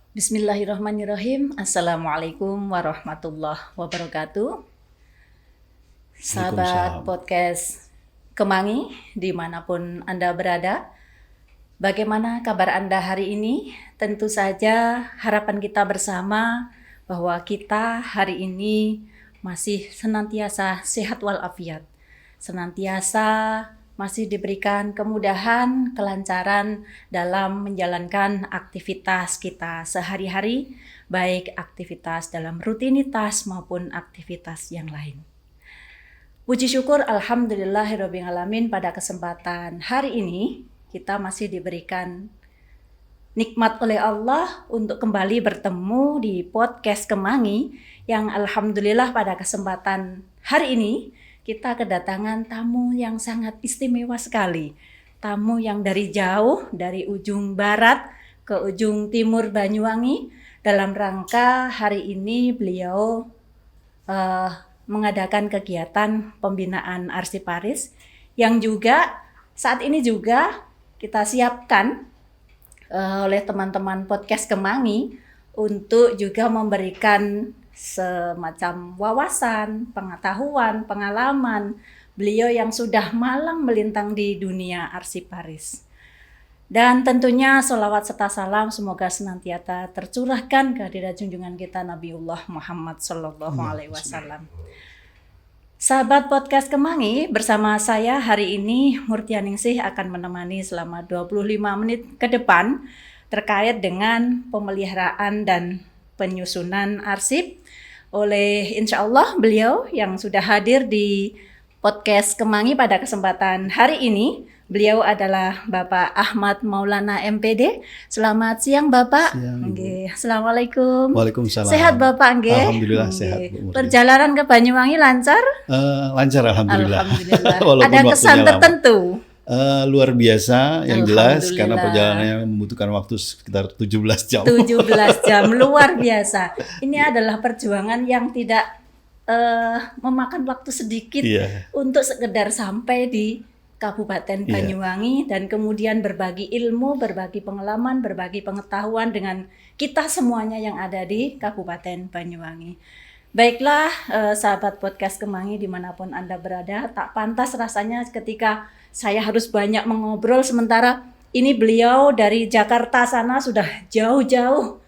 Bismillahirrahmanirrahim. Assalamualaikum warahmatullahi wabarakatuh. Sahabat Waalaikumsalam. podcast Kemangi, dimanapun Anda berada, bagaimana kabar Anda hari ini? Tentu saja harapan kita bersama bahwa kita hari ini masih senantiasa sehat walafiat, senantiasa masih diberikan kemudahan, kelancaran dalam menjalankan aktivitas kita sehari-hari, baik aktivitas dalam rutinitas maupun aktivitas yang lain. Puji syukur alhamdulillahirabbil alamin, pada kesempatan hari ini kita masih diberikan nikmat oleh Allah untuk kembali bertemu di podcast Kemangi yang alhamdulillah pada kesempatan hari ini kita kedatangan tamu yang sangat istimewa sekali. Tamu yang dari jauh, dari ujung barat ke ujung timur Banyuwangi. Dalam rangka hari ini beliau mengadakan kegiatan pembinaan Arsiparis yang juga saat ini juga kita siapkan oleh teman-teman podcast Kemangi untuk juga memberikan semacam wawasan, pengetahuan, pengalaman beliau yang sudah malang melintang di dunia Arsiparis. Dan tentunya sholawat serta salam semoga senantiasa tercurahkan kehadirat junjungan kita Nabiullah Muhammad Sallallahu Alaihi Wasallam. Sahabat podcast Kemangi, bersama saya hari ini Murtianingsih akan menemani selama 25 menit ke depan terkait dengan pemeliharaan dan penyusunan arsip oleh insya Allah beliau yang sudah hadir di podcast Kemangi pada kesempatan hari ini. Beliau adalah Bapak Ahmad Maulana MPD. Selamat siang Bapak. Siang, Nggih. Assalamualaikum. Waalaikumsalam. Sehat Bapak nggih? Alhamdulillah sehat, Bu Murti. Perjalanan ke Banyuwangi lancar? Lancar alhamdulillah. Alhamdulillah. Walaupun Ada kesan waktunya lama. tertentu? Luar biasa yang jelas karena Alhamdulillah. perjalanannya membutuhkan waktu sekitar 17 jam. 17 jam, luar biasa. Ini adalah perjuangan yang tidak memakan waktu sedikit Iya. untuk sekedar sampai di Kabupaten Iya. Banyuwangi dan kemudian berbagi ilmu, berbagi pengalaman, berbagi pengetahuan dengan kita semuanya yang ada di Kabupaten Banyuwangi. Baiklah sahabat podcast Kemangi dimanapun Anda berada, tak pantas rasanya ketika saya harus banyak mengobrol sementara ini beliau dari Jakarta sana sudah jauh-jauh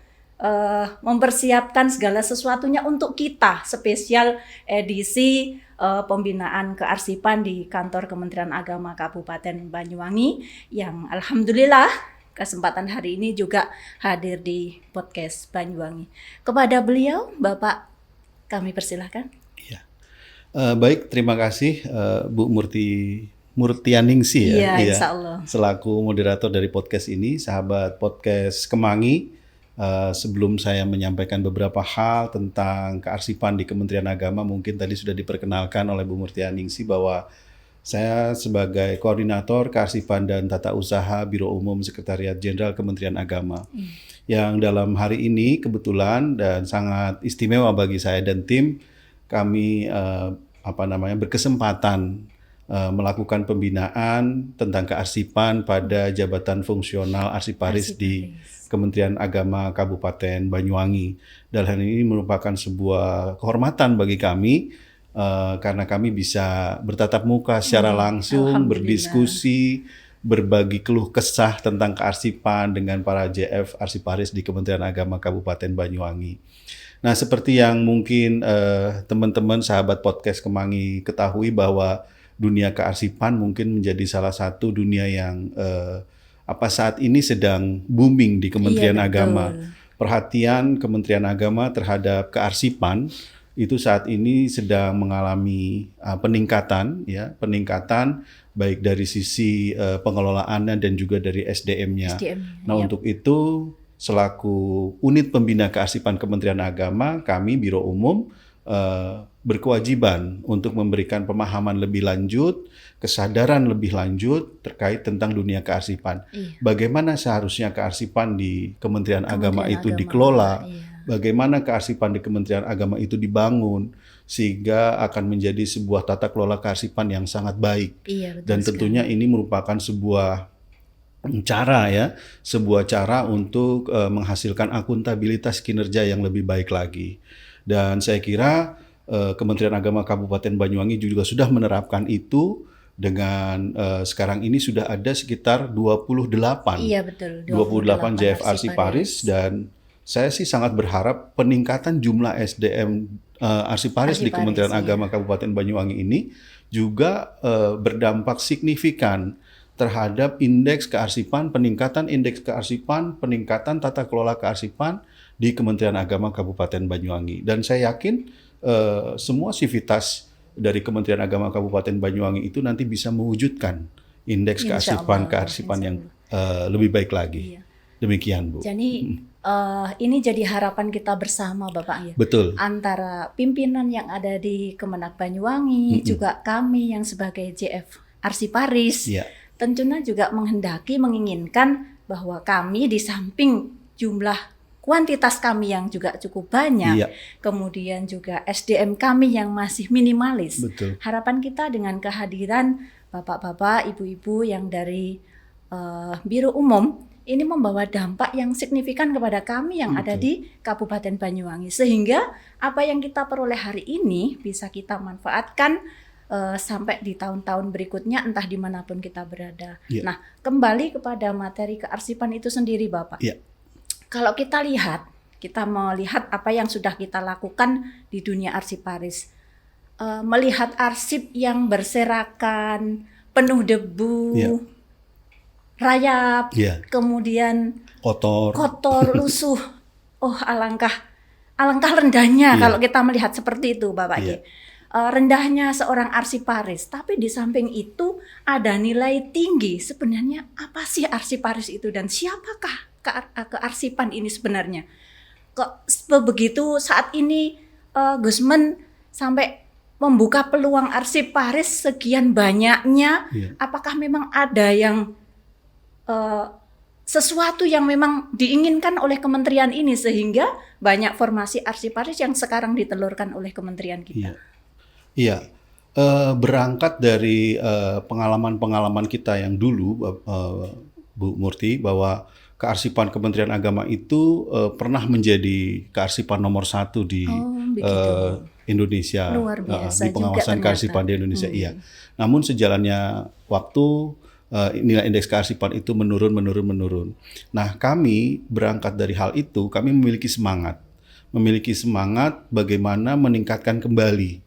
mempersiapkan segala sesuatunya untuk kita, spesial edisi pembinaan kearsipan di kantor Kementerian Agama Kabupaten Banyuwangi yang alhamdulillah kesempatan hari ini juga hadir di podcast Banyuwangi. Kepada beliau, Bapak, kami persilahkan. Iya. Baik, terima kasih Bu Murtianingsih ya. Iya, insya Allah. Selaku moderator dari podcast ini, sahabat podcast Kemangi. Sebelum saya menyampaikan beberapa hal tentang kearsipan di Kementerian Agama, mungkin tadi sudah diperkenalkan oleh Bu Murtianingsih bahwa saya sebagai Koordinator Kearsipan dan Tata Usaha Biro Umum Sekretariat Jenderal Kementerian Agama. Yang dalam hari ini kebetulan dan sangat istimewa bagi saya dan tim, kami berkesempatan melakukan pembinaan tentang kearsipan pada jabatan fungsional Arsiparis di Kementerian Agama Kabupaten Banyuwangi. Dan hal ini merupakan sebuah kehormatan bagi kami karena kami bisa bertatap muka secara langsung, berdiskusi, berbagi keluh kesah tentang kearsipan dengan para JF Arsiparis di Kementerian Agama Kabupaten Banyuwangi. Nah, seperti yang mungkin teman-teman sahabat podcast Kemangi ketahui bahwa dunia kearsipan mungkin menjadi salah satu dunia yang saat ini sedang booming di Kementerian Agama. Perhatian Kementerian Agama terhadap kearsipan itu saat ini sedang mengalami peningkatan baik dari sisi pengelolaannya dan juga dari SDM-nya. Nah, untuk itu selaku unit pembina kearsipan Kementerian Agama, kami Biro Umum berkewajiban untuk memberikan pemahaman lebih lanjut, kesadaran lebih lanjut terkait tentang dunia kearsipan. Bagaimana seharusnya kearsipan di Kementerian Agama itu dikelola, bagaimana kearsipan di Kementerian Agama itu dibangun, sehingga akan menjadi sebuah tata kelola kearsipan yang sangat baik. Dan tentunya ini merupakan sebuah sebuah cara untuk menghasilkan akuntabilitas kinerja yang lebih baik lagi. Dan saya kira Kementerian Agama Kabupaten Banyuwangi juga sudah menerapkan itu dengan sekarang ini sudah ada sekitar 28 Iya betul, 28 JF arsiparis. Arsiparis, dan saya sih sangat berharap peningkatan jumlah SDM Arsiparis di Arsiparis, Kementerian iya. Agama Kabupaten Banyuwangi ini juga berdampak signifikan terhadap indeks kearsipan, peningkatan indeks kearsipan, peningkatan tata kelola kearsipan di Kementerian Agama Kabupaten Banyuwangi. Dan saya yakin semua sivitas dari Kementerian Agama Kabupaten Banyuwangi itu nanti bisa mewujudkan indeks Insya kearsipan Allah, kearsipan insya yang lebih baik lagi. Iya. Demikian, Bu. Jadi ini jadi harapan kita bersama Bapak ya. Betul. Antara pimpinan yang ada di Kemenak Banyuwangi, juga kami yang sebagai JF Arsiparis, Iya. tentunya juga menghendaki, menginginkan bahwa kami di samping jumlah kuantitas kami yang juga cukup banyak, Iya. kemudian juga SDM kami yang masih minimalis. Betul. Harapan kita dengan kehadiran bapak-bapak, ibu-ibu yang dari Biro Umum ini membawa dampak yang signifikan kepada kami yang ada di Kabupaten Banyuwangi, sehingga apa yang kita peroleh hari ini bisa kita manfaatkan sampai di tahun-tahun berikutnya, entah dimanapun kita berada. Iya. Nah, kembali kepada materi kearsipan itu sendiri, Bapak. Iya. Kalau kita melihat apa yang sudah kita lakukan di dunia arsiparis, melihat arsip yang berserakan, penuh debu, Iya. rayap, Iya. kemudian Kotor. lusuh. Oh, alangkah rendahnya Iya. kalau kita melihat seperti itu, Bapak Iya. Ki. Rendahnya seorang arsiparis, tapi di samping itu ada nilai tinggi. Sebenarnya apa sih arsiparis itu dan siapakah kearsipan ini sebenarnya? Kok begitu saat ini Gusman sampai membuka peluang arsiparis sekian banyaknya? Iya. Apakah memang ada yang sesuatu yang memang diinginkan oleh kementerian ini sehingga banyak formasi arsiparis yang sekarang ditelurkan oleh kementerian kita? Iya. Berangkat dari pengalaman-pengalaman kita yang dulu, Bu Murti, bahwa kearsipan Kementerian Agama itu pernah menjadi kearsipan nomor 1 di Indonesia, Luar biasa di pengawasan juga kearsipan di Indonesia. Iya. Namun sejalannya waktu, nilai indeks kearsipan itu menurun. Nah, kami berangkat dari hal itu, kami memiliki semangat bagaimana meningkatkan kembali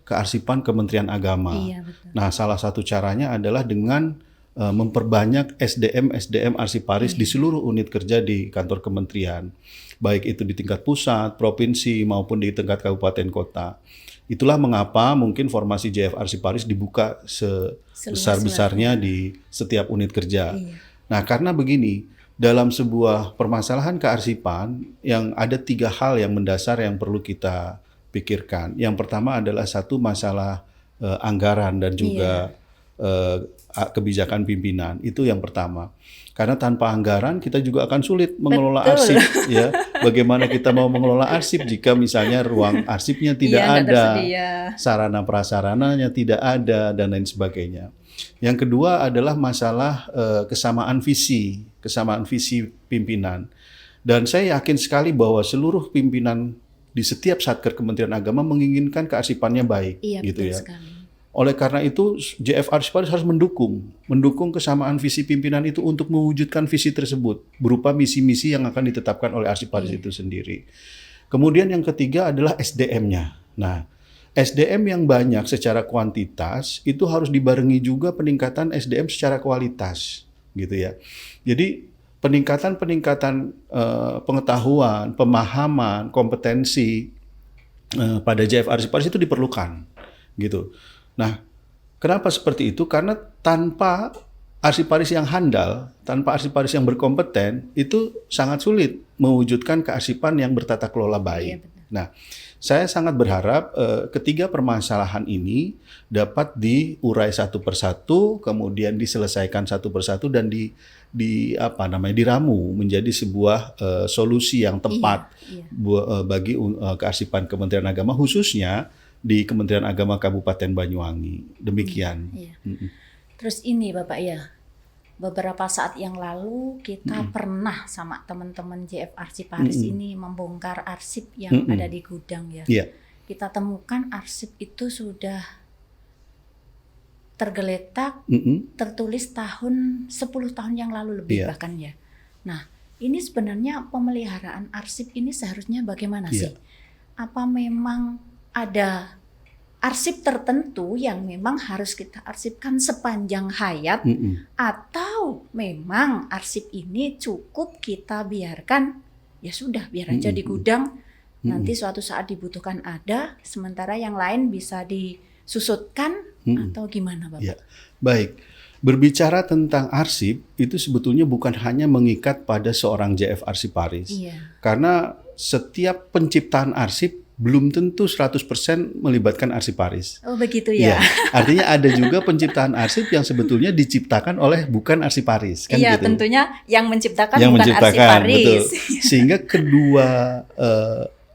kearsipan Kementerian Agama. Iya, betul. Nah, salah satu caranya adalah dengan memperbanyak SDM arsiparis di seluruh unit kerja di kantor kementerian, baik itu di tingkat pusat, provinsi maupun di tingkat kabupaten kota. Itulah mengapa mungkin formasi JF Arsiparis dibuka sebesar-besarnya di setiap unit kerja. Iya. Nah, karena begini, dalam sebuah permasalahan kearsipan yang ada 3 hal yang mendasar yang perlu kita pikirkan. Yang pertama adalah satu masalah anggaran dan juga kebijakan pimpinan. Itu yang pertama. Karena tanpa anggaran kita juga akan sulit mengelola arsip, ya. Bagaimana kita mau mengelola arsip jika misalnya ruang arsipnya tidak ada, sarana prasarananya tidak ada, dan lain sebagainya. Yang kedua adalah masalah kesamaan visi pimpinan. Dan saya yakin sekali bahwa seluruh pimpinan di setiap satker Kementerian Agama menginginkan kearsipannya baik, gitu ya. Sekali. Oleh karena itu, JF Arsiparis harus mendukung kesamaan visi pimpinan itu untuk mewujudkan visi tersebut berupa misi-misi yang akan ditetapkan oleh Arsiparis itu sendiri. Kemudian yang ketiga adalah SDM-nya. Nah, SDM yang banyak secara kuantitas itu harus dibarengi juga peningkatan SDM secara kualitas, gitu ya. Jadi peningkatan pengetahuan, pemahaman, kompetensi pada JF Arsiparis itu diperlukan, gitu. Nah, kenapa seperti itu? Karena tanpa arsiparis yang handal, tanpa arsiparis yang berkompeten, itu sangat sulit mewujudkan kearsipan yang bertata kelola baik. Nah, saya sangat berharap ketiga permasalahan ini dapat diurai satu persatu, kemudian diselesaikan satu persatu dan diramu menjadi sebuah solusi yang tepat bagi kearsipan Kementerian Agama, khususnya di Kementerian Agama Kabupaten Banyuwangi. Demikian. Terus ini Bapak ya, beberapa saat yang lalu kita pernah sama teman-teman JF Arsiparis ini membongkar arsip yang ada di gudang ya. Iya. Kita temukan arsip itu sudah tergeletak, tertulis tahun 10 tahun yang lalu lebih bahkan ya. Nah, ini sebenarnya pemeliharaan arsip ini seharusnya bagaimana sih? Apa memang ada arsip tertentu yang memang harus kita arsipkan sepanjang hayat, atau memang arsip ini cukup kita biarkan, ya sudah biar aja di gudang, nanti suatu saat dibutuhkan ada, sementara yang lain bisa disusutkan atau gimana Bapak? Ya. Baik, berbicara tentang arsip itu sebetulnya bukan hanya mengikat pada seorang JF Arsiparis, karena setiap penciptaan arsip belum tentu 100% melibatkan arsiparis. Oh begitu ya. Artinya ada juga penciptaan arsip yang sebetulnya diciptakan oleh bukan arsiparis, kan iya, gitu. tentunya yang menciptakan bukan arsiparis. Betul. Sehingga kedua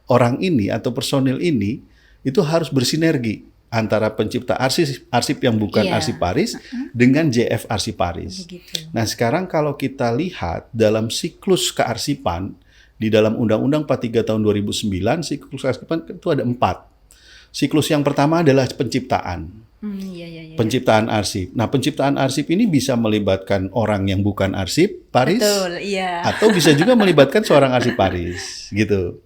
orang ini atau personil ini itu harus bersinergi antara pencipta arsip yang bukan arsiparis dengan JF Arsiparis. Begitu. Nah, sekarang kalau kita lihat dalam siklus kearsipan di dalam Undang-Undang 43 tahun 2009, siklus kearsipan itu ada 4. Siklus yang pertama adalah penciptaan. Penciptaan arsip. Nah, penciptaan arsip ini bisa melibatkan orang yang bukan arsiparis, atau bisa juga melibatkan seorang arsiparis, gitu.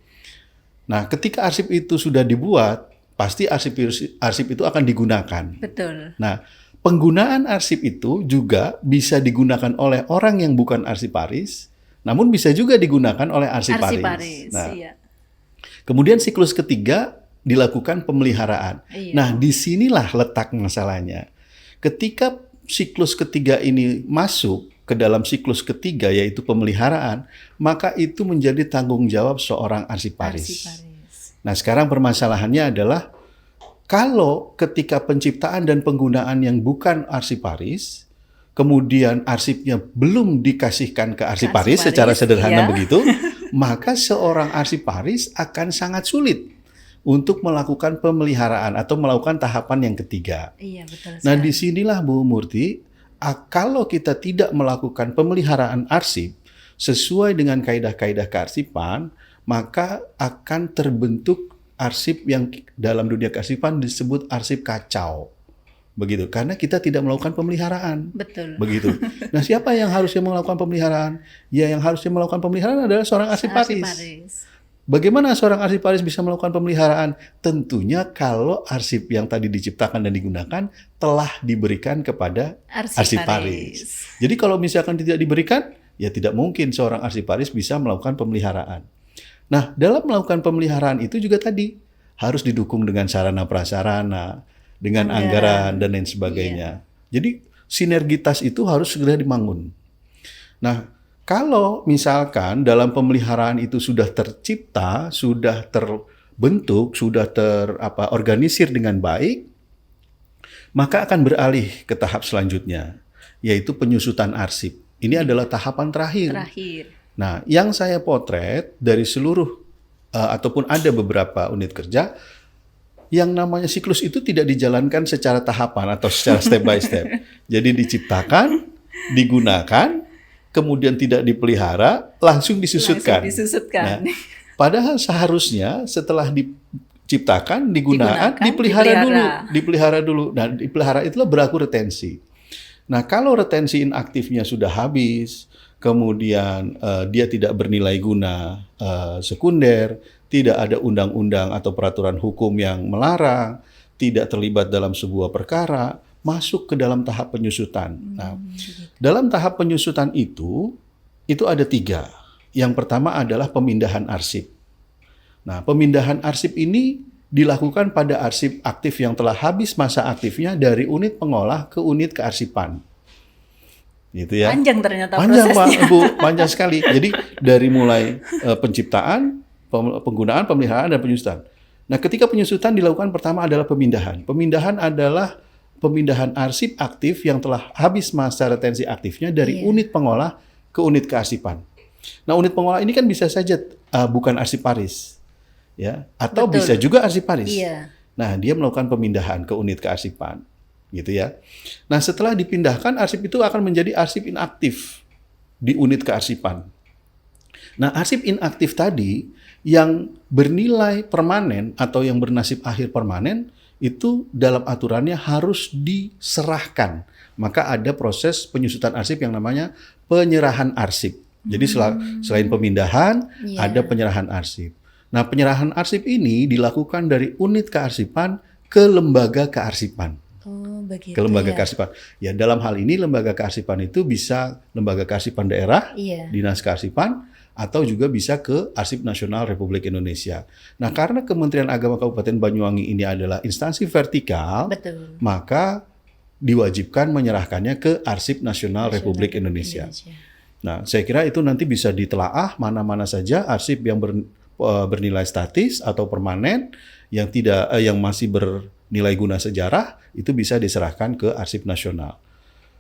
Nah, ketika arsip itu sudah dibuat, pasti arsip itu akan digunakan. Betul. Nah, penggunaan arsip itu juga bisa digunakan oleh orang yang bukan arsiparis, namun bisa juga digunakan oleh arsiparis. Nah, kemudian siklus ketiga dilakukan pemeliharaan. Nah, disinilah letak masalahnya. Ketika siklus ketiga ini masuk ke dalam siklus ketiga, yaitu pemeliharaan, maka itu menjadi tanggung jawab seorang arsiparis. Nah, sekarang permasalahannya adalah kalau ketika penciptaan dan penggunaan yang bukan arsiparis, kemudian arsipnya belum dikasihkan ke arsiparis secara sederhana begitu, maka seorang arsiparis akan sangat sulit untuk melakukan pemeliharaan atau melakukan tahapan yang ketiga. Iya, betul. Nah, disinilah Bu Murti, kalau kita tidak melakukan pemeliharaan arsip sesuai dengan kaidah-kaidah kearsipan, maka akan terbentuk arsip yang dalam dunia kearsipan disebut arsip kacau. Begitu, karena kita tidak melakukan pemeliharaan. Betul. Begitu. Nah, siapa yang harusnya melakukan pemeliharaan? Ya, yang harusnya melakukan pemeliharaan adalah seorang arsiparis. Bagaimana seorang arsiparis bisa melakukan pemeliharaan? Tentunya kalau arsip yang tadi diciptakan dan digunakan telah diberikan kepada arsiparis. Jadi kalau misalkan tidak diberikan, ya tidak mungkin seorang arsiparis bisa melakukan pemeliharaan. Nah, dalam melakukan pemeliharaan itu juga tadi harus didukung dengan sarana prasarana, dengan anggaran dan lain sebagainya. Jadi sinergitas itu harus segera dibangun. Nah, kalau misalkan dalam pemeliharaan itu sudah tercipta, sudah terbentuk, sudah organisir dengan baik, maka akan beralih ke tahap selanjutnya, yaitu penyusutan arsip. Ini adalah tahapan terakhir. Nah, yang saya potret dari seluruh ataupun ada beberapa unit kerja, yang namanya siklus itu tidak dijalankan secara tahapan atau secara step by step. Jadi diciptakan, digunakan, kemudian tidak dipelihara, langsung disusutkan. Nah, padahal seharusnya setelah diciptakan, digunakan, dipelihara dulu. Nah, dipelihara itulah berlaku retensi. Nah, kalau retensi inaktifnya sudah habis, kemudian dia tidak bernilai guna sekunder, tidak ada undang-undang atau peraturan hukum yang melarang, tidak terlibat dalam sebuah perkara, masuk ke dalam tahap penyusutan. Nah, dalam tahap penyusutan itu ada 3. Yang pertama adalah pemindahan arsip. Nah, pemindahan arsip ini dilakukan pada arsip aktif yang telah habis masa aktifnya dari unit pengolah ke unit kearsipan. Gitu ya. Panjang ternyata prosesnya. Panjang, Bu, panjang sekali. Jadi dari mulai penciptaan, penggunaan, pemeliharaan, dan penyusutan. Nah, ketika penyusutan dilakukan pertama adalah pemindahan. Pemindahan adalah pemindahan arsip aktif yang telah habis masa retensi aktifnya dari unit pengolah ke unit kearsipan. Nah, unit pengolah ini kan bisa saja bukan arsiparis, ya, atau bisa juga arsiparis. Nah, dia melakukan pemindahan ke unit kearsipan, gitu ya. Nah, setelah dipindahkan, arsip itu akan menjadi arsip inaktif di unit kearsipan. Nah, arsip inaktif tadi yang bernilai permanen atau yang bernasib akhir permanen itu dalam aturannya harus diserahkan. Maka ada proses penyusutan arsip yang namanya penyerahan arsip. Jadi selain pemindahan, ada penyerahan arsip. Nah, penyerahan arsip ini dilakukan dari unit kearsipan ke lembaga kearsipan. Oh, begitu Ke lembaga ya. kearsipan. Ya, dalam hal ini lembaga kearsipan itu bisa lembaga kearsipan daerah, Iya. dinas kearsipan, atau juga bisa ke Arsip Nasional Republik Indonesia. Nah, karena Kementerian Agama Kabupaten Banyuwangi ini adalah instansi vertikal, Betul. maka diwajibkan menyerahkannya ke Arsip Nasional Republik Indonesia. Nah, saya kira itu nanti bisa ditelaah mana-mana saja arsip yang bernilai statis atau permanen yang tidak yang masih bernilai guna sejarah itu bisa diserahkan ke Arsip Nasional.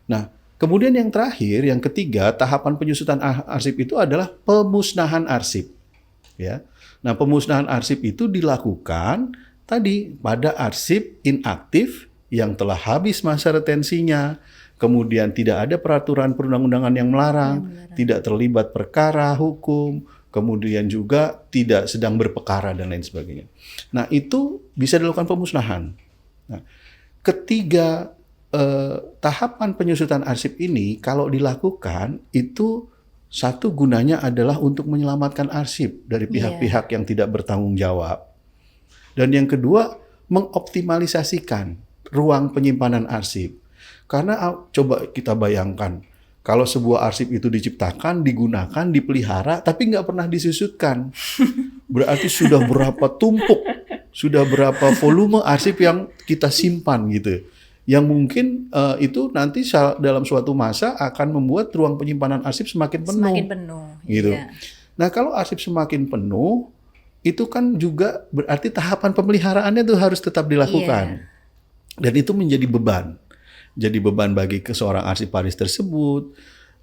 Nah, kemudian yang terakhir, yang ketiga, tahapan penyusutan arsip itu adalah pemusnahan arsip. Ya. Nah, pemusnahan arsip itu dilakukan tadi pada arsip inaktif yang telah habis masa retensinya, kemudian tidak ada peraturan perundang-undangan yang melarang, tidak terlibat perkara hukum, kemudian juga tidak sedang berperkara dan lain sebagainya. Nah, itu bisa dilakukan pemusnahan. Nah, ketiga tahapan penyusutan arsip ini kalau dilakukan itu satu gunanya adalah untuk menyelamatkan arsip dari pihak-pihak yang tidak bertanggung jawab. Dan yang kedua, mengoptimalisasikan ruang penyimpanan arsip. Karena coba kita bayangkan, kalau sebuah arsip itu diciptakan, digunakan, dipelihara, tapi nggak pernah disusutkan. Berarti sudah berapa tumpuk, sudah berapa volume arsip yang kita simpan gitu. Yang mungkin itu nanti dalam suatu masa akan membuat ruang penyimpanan arsip semakin penuh. Semakin penuh. Gitu. Iya. Nah, kalau arsip semakin penuh, itu kan juga berarti tahapan pemeliharaannya itu harus tetap dilakukan. Dan itu menjadi beban. Jadi beban bagi seorang arsiparis tersebut,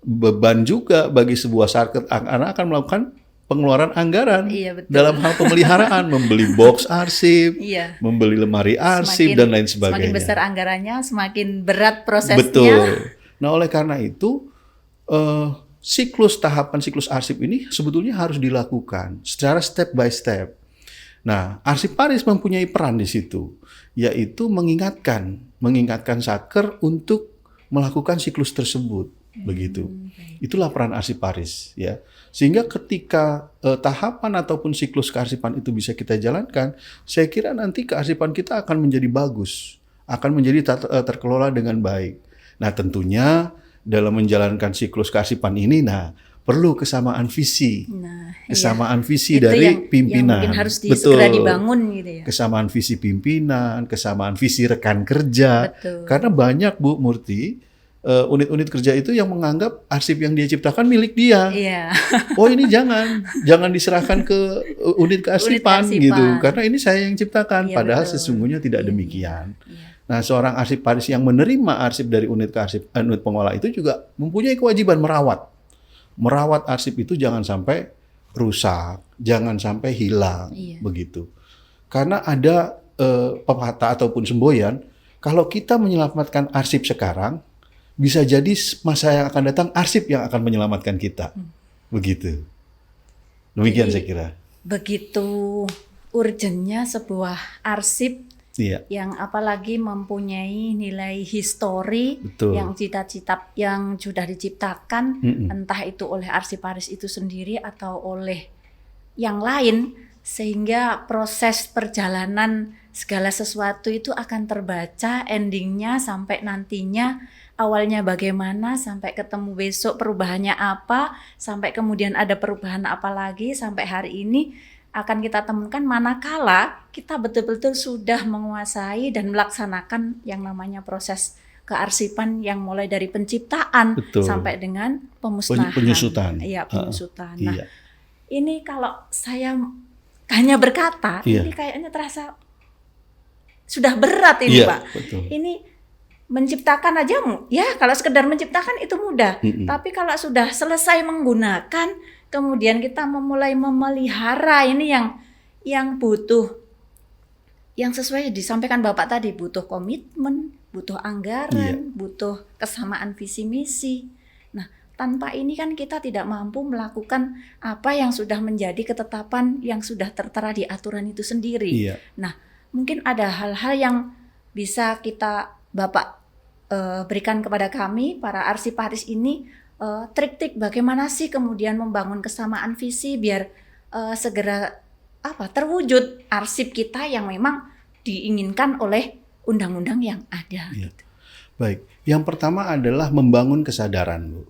beban juga bagi sebuah sarket karena akan melakukan pengeluaran anggaran dalam hal pemeliharaan, membeli box arsip, membeli lemari arsip, dan lain sebagainya. Semakin besar anggarannya, semakin berat prosesnya. Betul. Nah, oleh karena itu, tahapan siklus arsip ini sebetulnya harus dilakukan secara step by step. Nah, arsiparis mempunyai peran di situ, yaitu mengingatkan satker untuk melakukan siklus tersebut, begitu. Itulah peran arsiparis, ya. Sehingga ketika tahapan ataupun siklus kearsipan itu bisa kita jalankan, saya kira nanti kearsipan kita akan menjadi bagus, akan menjadi terkelola dengan baik. Nah, tentunya dalam menjalankan siklus kearsipan ini, perlu kesamaan visi, visi itu dari pimpinan. Yang mungkin harus segera dibangun gitu ya. Kesamaan visi pimpinan, kesamaan visi rekan kerja. Betul. Karena banyak Bu Murti, unit-unit kerja itu yang menganggap arsip yang dia ciptakan milik dia. Iya. Oh, ini jangan diserahkan ke unit kearsipan gitu. Karena ini saya yang ciptakan. Padahal sesungguhnya tidak demikian. Nah, seorang arsiparis yang menerima arsip dari unit pengolah itu juga mempunyai kewajiban merawat arsip itu jangan sampai rusak, jangan sampai hilang, begitu. Karena ada pepatah ataupun semboyan, kalau kita menyelamatkan arsip sekarang, bisa jadi masa yang akan datang arsip yang akan menyelamatkan kita, begitu. Demikian saya kira. Begitu urgennya sebuah arsip. Yang apalagi mempunyai nilai histori. Betul. Yang cita-cita yang sudah diciptakan, entah itu oleh arsiparis itu sendiri atau oleh yang lain, sehingga proses perjalanan segala sesuatu itu akan terbaca endingnya sampai nantinya awalnya bagaimana, sampai ketemu besok perubahannya apa, sampai kemudian ada perubahan apa lagi, sampai hari ini akan kita temukan manakala kita betul-betul sudah menguasai dan melaksanakan yang namanya proses kearsipan yang mulai dari penciptaan sampai dengan pemusnahan. Penyusutan. Iya, penyusutan. Nah, ini kalau saya hanya berkata, ini kayaknya terasa sudah berat ini, Pak. Betul. Ini menciptakan aja, ya kalau sekedar menciptakan itu mudah. Tapi kalau sudah selesai menggunakan, kemudian kita memulai memelihara, ini yang butuh, yang sesuai disampaikan Bapak tadi, butuh komitmen, butuh Iya. anggaran, butuh kesamaan visi misi. Nah, tanpa ini kan kita tidak mampu melakukan apa yang sudah menjadi ketetapan yang sudah tertera di aturan itu sendiri. Iya. Nah, mungkin ada hal-hal yang bisa Bapak berikan kepada kami para arsiparis ini, trik-trik bagaimana sih kemudian membangun kesamaan visi biar segera terwujud arsip kita yang memang diinginkan oleh undang-undang yang ada. Iya. Gitu. Baik, yang pertama adalah membangun kesadaran, Bu.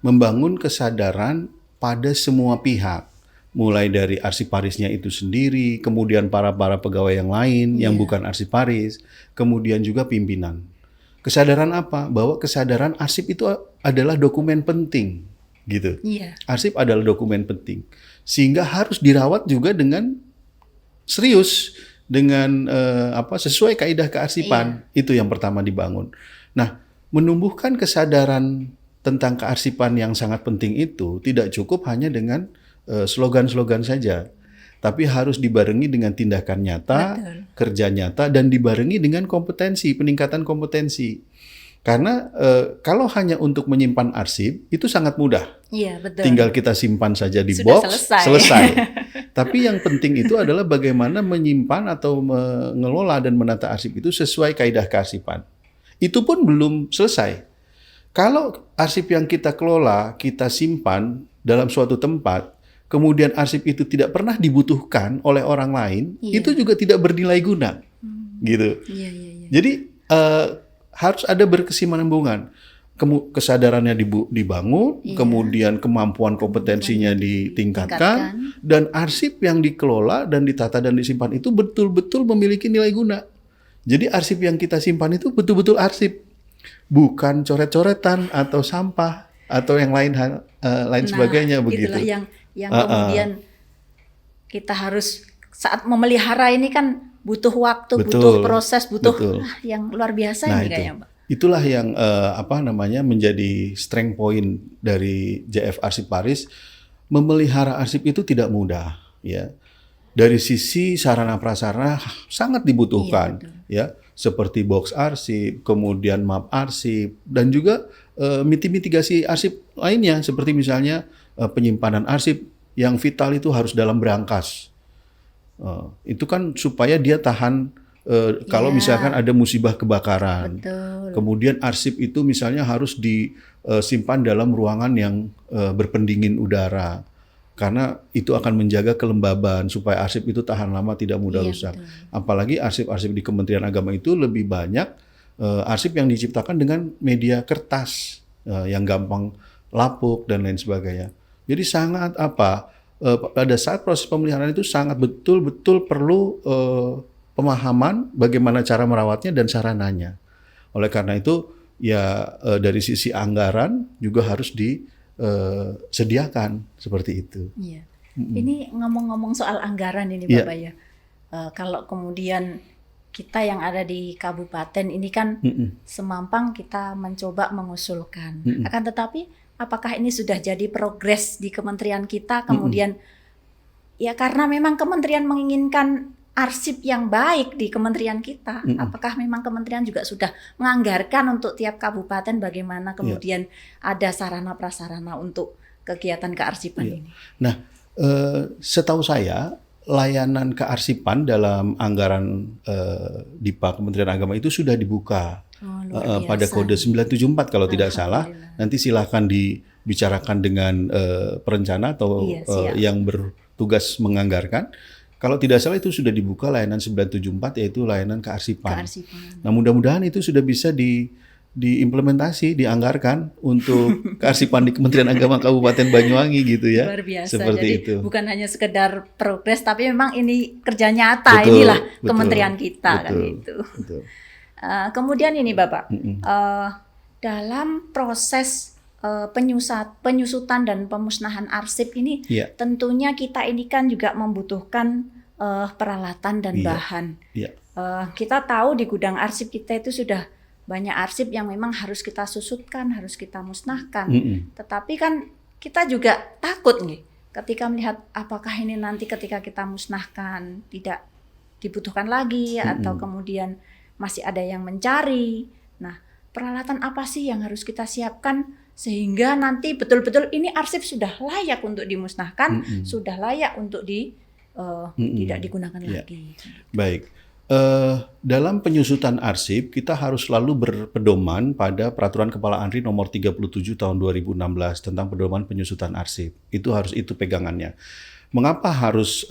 Membangun kesadaran pada semua pihak, mulai dari arsiparisnya itu sendiri, kemudian para pegawai yang lain yang Iya. bukan arsiparis, kemudian juga pimpinan. Kesadaran apa? Bahwa kesadaran arsip itu adalah dokumen penting, gitu. Iya. Arsip adalah dokumen penting, sehingga harus dirawat juga dengan serius, dengan sesuai kaidah kearsipan. Itu yang pertama dibangun. Nah, menumbuhkan kesadaran tentang kearsipan yang sangat penting itu tidak cukup hanya dengan slogan-slogan saja, tapi harus dibarengi dengan tindakan nyata, Betul. kerja nyata, dan dibarengi dengan kompetensi, peningkatan kompetensi. Karena kalau hanya untuk menyimpan arsip itu sangat mudah. Iya, betul. Tinggal kita simpan saja di Sudah box, selesai. Tapi yang penting itu adalah bagaimana menyimpan atau mengelola dan menata arsip itu sesuai kaidah kearsipan. Itu pun belum selesai. Kalau arsip yang kita kelola, kita simpan dalam suatu tempat, kemudian arsip itu tidak pernah dibutuhkan oleh orang lain, Iya. itu juga tidak bernilai guna. Gitu. Iya, iya, iya. Jadi harus ada berkesinambungan. Kesadarannya dibangun, Iya. kemudian kemampuan kompetensinya ditingkatkan, dan arsip yang dikelola dan ditata dan disimpan itu betul-betul memiliki nilai guna. Jadi arsip yang kita simpan itu betul-betul arsip, bukan coret-coretan atau sampah atau yang lain sebagainya begitu. Itulah yang kemudian kita harus saat memelihara ini kan butuh waktu, butuh proses, butuh yang luar biasa ini kayaknya, Pak. Itulah yang menjadi strength point dari JF Arsiparis. Memelihara arsip itu tidak mudah, ya. Dari sisi sarana prasarana sangat dibutuhkan, ya, seperti box arsip, kemudian map arsip, dan juga mitigasi arsip lainnya, seperti misalnya penyimpanan arsip yang vital itu harus dalam berangkas. Itu kan supaya dia tahan kalau misalkan ada musibah kebakaran. Betul. Kemudian arsip itu misalnya harus disimpan dalam ruangan yang berpendingin udara. Karena itu akan menjaga kelembaban supaya arsip itu tahan lama, tidak mudah rusak. Betul. Apalagi arsip-arsip di Kementerian Agama itu lebih banyak arsip yang diciptakan dengan media kertas yang gampang lapuk dan lain sebagainya. Jadi sangat pada saat proses pemeliharaan itu sangat betul-betul perlu pemahaman bagaimana cara merawatnya dan sarananya. Oleh karena itu ya dari sisi anggaran juga harus disediakan seperti itu. Iya. Ini ngomong-ngomong soal anggaran ini Bapak ya. Kalau kemudian kita yang ada di kabupaten ini kan semampang kita mencoba mengusulkan. Akan tetapi apakah ini sudah jadi progres di kementerian kita kemudian ya karena memang kementerian menginginkan arsip yang baik di kementerian kita. Apakah memang kementerian juga sudah menganggarkan untuk tiap kabupaten bagaimana kemudian ada sarana prasarana untuk kegiatan kearsipan ini? Nah, setahu saya layanan kearsipan dalam anggaran DIPA Kementerian Agama itu sudah dibuka pada kode 974 kalau tidak salah. Nanti silahkan dibicarakan dengan perencana atau yang bertugas menganggarkan. Kalau tidak salah itu sudah dibuka layanan 974 yaitu layanan kearsipan. Nah mudah-mudahan itu sudah bisa diimplementasi, dianggarkan untuk kearsipan di Kementerian Agama Kabupaten Banyuwangi gitu ya. Luar biasa. Seperti jadi itu. Bukan hanya sekedar progres tapi memang ini kerja nyata. Inilah kementerian kita kan itu. Kemudian ini Bapak, dalam proses penyusutan dan pemusnahan arsip ini tentunya kita ini kan juga membutuhkan peralatan dan bahan. Kita tahu di gudang arsip kita itu sudah banyak arsip yang memang harus kita susutkan, harus kita musnahkan. Tetapi kan kita juga takut nih ketika melihat apakah ini nanti ketika kita musnahkan tidak dibutuhkan lagi atau kemudian masih ada yang mencari. Nah, peralatan apa sih yang harus kita siapkan sehingga nanti betul-betul ini arsip sudah layak untuk dimusnahkan, sudah layak untuk tidak digunakan lagi. Baik. Dalam penyusutan arsip kita harus selalu berpedoman pada Peraturan Kepala ANRI nomor 37 tahun 2016 tentang pedoman penyusutan arsip. Itu pegangannya. Mengapa harus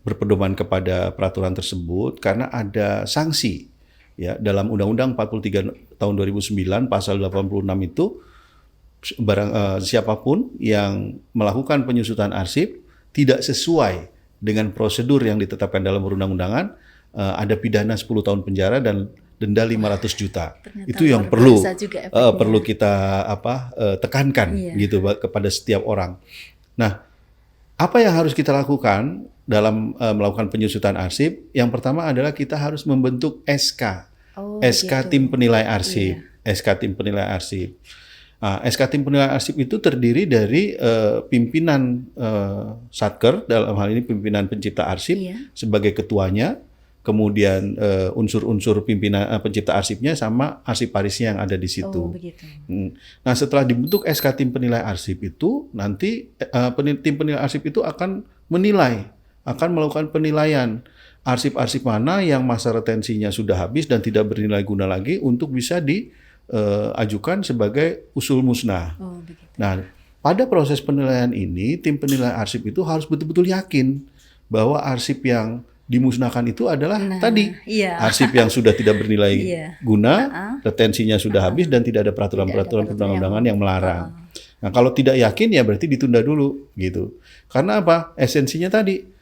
berpedoman kepada peraturan tersebut? Karena ada sanksi ya dalam Undang-Undang 43 tahun 2009 pasal 86 itu siapapun yang melakukan penyusutan arsip tidak sesuai dengan prosedur yang ditetapkan dalam perundang-undangan, ada pidana 10 tahun penjara dan denda 500 juta. Itu yang perlu kita tekankan gitu kepada setiap orang. Nah, apa yang harus kita lakukan dalam melakukan penyusutan arsip? Yang pertama adalah kita harus membentuk SK. SK Tim Penilai Arsip. SK Tim Penilai Arsip. SK Tim Penilai Arsip itu terdiri dari pimpinan Satker, dalam hal ini pimpinan pencipta arsip sebagai ketuanya, kemudian unsur-unsur pimpinan pencipta arsipnya sama arsiparisnya yang ada di situ. Nah, setelah dibentuk SK Tim Penilai Arsip itu, nanti tim penilai arsip itu akan melakukan penilaian arsip-arsip mana yang masa retensinya sudah habis dan tidak bernilai guna lagi untuk bisa diajukan sebagai usul musnah. Nah, pada proses penilaian ini, tim penilai arsip itu harus betul-betul yakin bahwa arsip yang dimusnahkan itu adalah arsip yang sudah tidak bernilai guna, retensinya sudah habis dan tidak ada peraturan-peraturan perundang-undangan yang melarang. Nah, kalau tidak yakin ya berarti ditunda dulu gitu. Karena apa? Esensinya tadi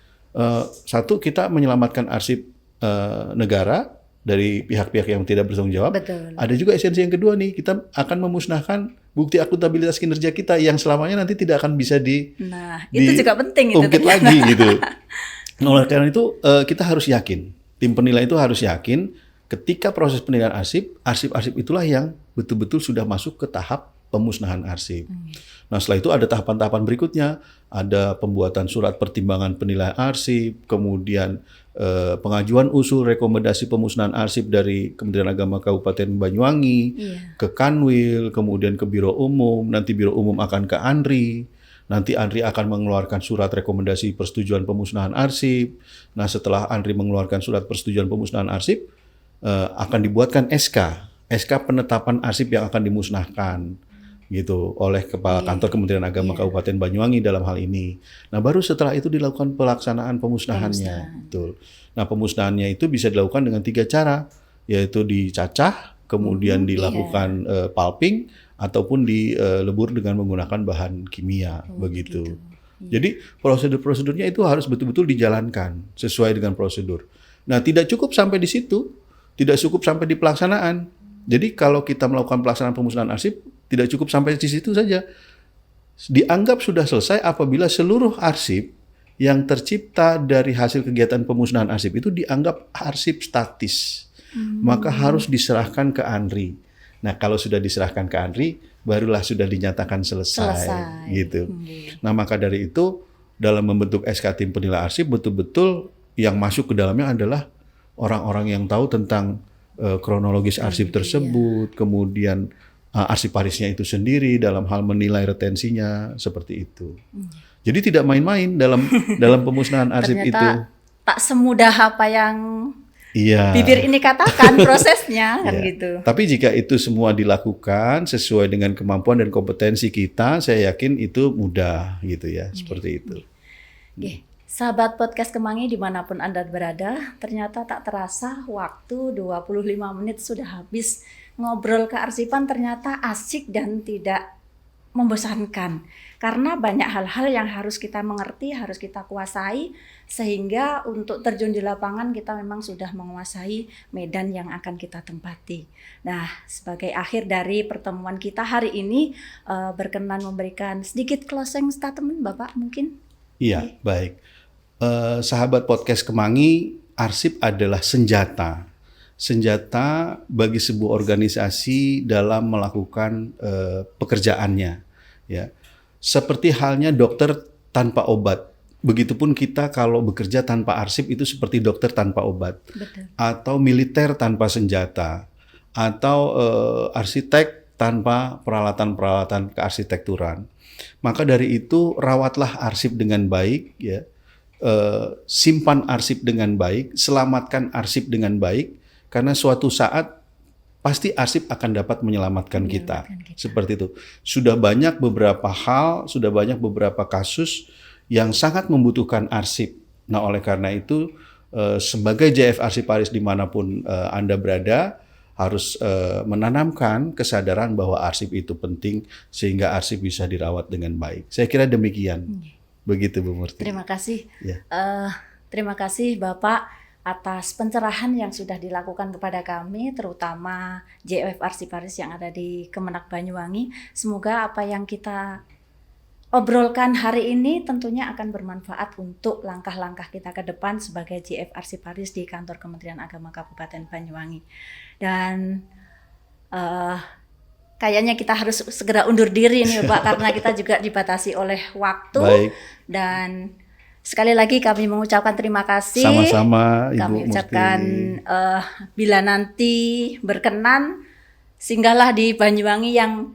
satu, kita menyelamatkan arsip negara dari pihak-pihak yang tidak bertanggung jawab. Ada juga esensi yang kedua nih, kita akan memusnahkan bukti akuntabilitas kinerja kita yang selamanya nanti tidak akan bisa itu juga penting itu ungkit lagi gitu. Nah, oleh karena itu kita harus yakin, tim penilai itu harus yakin ketika proses penilaian arsip itulah yang betul-betul sudah masuk ke tahap pemusnahan arsip. Nah, setelah itu ada tahapan-tahapan berikutnya, ada pembuatan surat pertimbangan penilaian arsip, kemudian pengajuan usul rekomendasi pemusnahan arsip dari Kementerian Agama Kabupaten Banyuwangi ke Kanwil, kemudian ke Biro Umum, nanti Biro Umum akan ke ANRI, nanti ANRI akan mengeluarkan surat rekomendasi persetujuan pemusnahan arsip. Nah, setelah ANRI mengeluarkan surat persetujuan pemusnahan arsip, akan dibuatkan SK penetapan arsip yang akan dimusnahkan gitu oleh Kepala Kantor Kementerian Agama Kabupaten Banyuwangi dalam hal ini. Nah, baru setelah itu dilakukan pelaksanaan pemusnahannya. Betul. Nah, pemusnahannya itu bisa dilakukan dengan 3 cara, yaitu dicacah, kemudian dilakukan pulping, ataupun dilebur dengan menggunakan bahan kimia, begitu. Jadi prosedur-prosedurnya itu harus betul-betul dijalankan sesuai dengan prosedur. Nah, tidak cukup sampai di situ, tidak cukup sampai di pelaksanaan. Jadi kalau kita melakukan pelaksanaan pemusnahan arsip, tidak cukup sampai di situ saja. Dianggap sudah selesai apabila seluruh arsip yang tercipta dari hasil kegiatan pemusnahan arsip itu dianggap arsip statis. Maka harus diserahkan ke ANRI. Nah, kalau sudah diserahkan ke ANRI, barulah sudah dinyatakan selesai. Gitu. Nah, maka dari itu, dalam membentuk SK Tim Penilai Arsip, betul-betul yang masuk ke dalamnya adalah orang-orang yang tahu tentang kronologis arsip tersebut, kemudian arsiparisnya itu sendiri dalam hal menilai retensinya, seperti itu. Jadi tidak main-main dalam pemusnahan arsip itu. Ternyata tak semudah apa yang bibir ini katakan prosesnya kan gitu. Tapi jika itu semua dilakukan sesuai dengan kemampuan dan kompetensi kita, saya yakin itu mudah gitu ya, seperti itu. Sahabat podcast Kemangi dimanapun Anda berada, ternyata tak terasa waktu 25 menit sudah habis. Ngobrol kearsipan ternyata asik dan tidak membosankan. Karena banyak hal-hal yang harus kita mengerti, harus kita kuasai, sehingga untuk terjun di lapangan kita memang sudah menguasai medan yang akan kita tempati. Nah, sebagai akhir dari pertemuan kita hari ini, berkenan memberikan sedikit closing statement Bapak mungkin? Iya, baik. Sahabat podcast Kemangi, arsip adalah senjata bagi sebuah organisasi dalam melakukan pekerjaannya. Ya, seperti halnya dokter tanpa obat, Begitupun kita kalau bekerja tanpa arsip itu seperti dokter tanpa obat, Betul. atau militer tanpa senjata, atau arsitek tanpa peralatan-peralatan kearsitekturan. Maka dari itu rawatlah arsip dengan baik, ya. Simpan arsip dengan baik, selamatkan arsip dengan baik, karena suatu saat pasti arsip akan dapat menyelamatkan kita. Seperti itu. Sudah banyak beberapa hal, sudah banyak beberapa kasus yang sangat membutuhkan arsip. Nah, oleh karena itu, sebagai JF Arsiparis dimanapun Anda berada, harus menanamkan kesadaran bahwa arsip itu penting, sehingga arsip bisa dirawat dengan baik. Saya kira demikian. Begitu, Bu Murti. Terima kasih. Ya. Terima kasih Bapak atas pencerahan yang sudah dilakukan kepada kami, terutama JF Arsiparis yang ada di Kemenak Banyuwangi. Semoga apa yang kita obrolkan hari ini tentunya akan bermanfaat untuk langkah-langkah kita ke depan sebagai JF Arsiparis di kantor Kementerian Agama Kabupaten Banyuwangi. Dan kayaknya kita harus segera undur diri nih Pak, karena kita juga dibatasi oleh waktu. Baik. Dan sekali lagi kami mengucapkan terima kasih. Sama-sama, Ibu Kami ucapkan Murti. bila nanti berkenan, singgahlah di Banyuwangi yang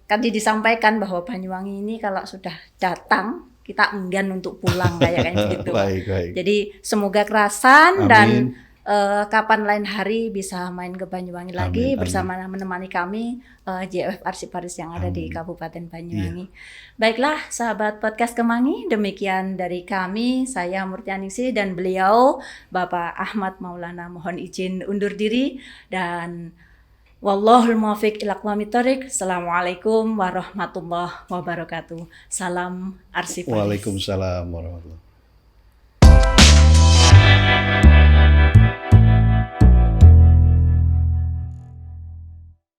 tadi disampaikan bahwa Banyuwangi ini kalau sudah datang, kita enggan untuk pulang kayak gitu. Baik, baik. Jadi semoga kerasan. Amin. Dan kapan lain hari bisa main ke Banyuwangi lagi Amin, bersama menemani kami JF Arsiparis yang ada di Amin. Kabupaten Banyuwangi. Baiklah sahabat podcast Kemangi, demikian dari kami, saya Murtianingsih dan beliau Bapak Ahmad Maulana, mohon izin undur diri dan wallahul muwaffiq ila aqwamit thoriq. Assalamualaikum warahmatullahi wabarakatuh. Salam Arsiparis. Waalaikumsalam warahmatullahi wabarakatuh.